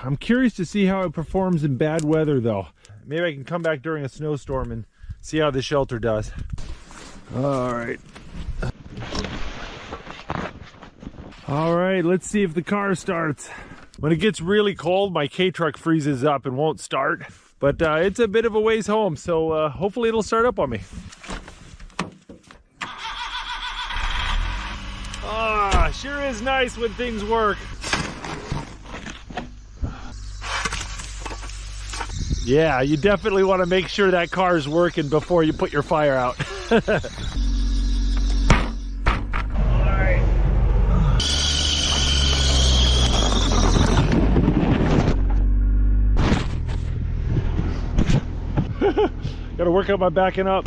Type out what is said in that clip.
I'm curious to see how it performs in bad weather though. Maybe I can come back during a snowstorm and see how the shelter does. All right. All right, let's see if the car starts. When it gets really cold, my K-Truck freezes up and won't start. But it's a bit of a ways home, so hopefully it'll start up on me. Ah, sure is nice when things work. Yeah, you definitely want to make sure that car is working before you put your fire out. Gotta work on my backing up.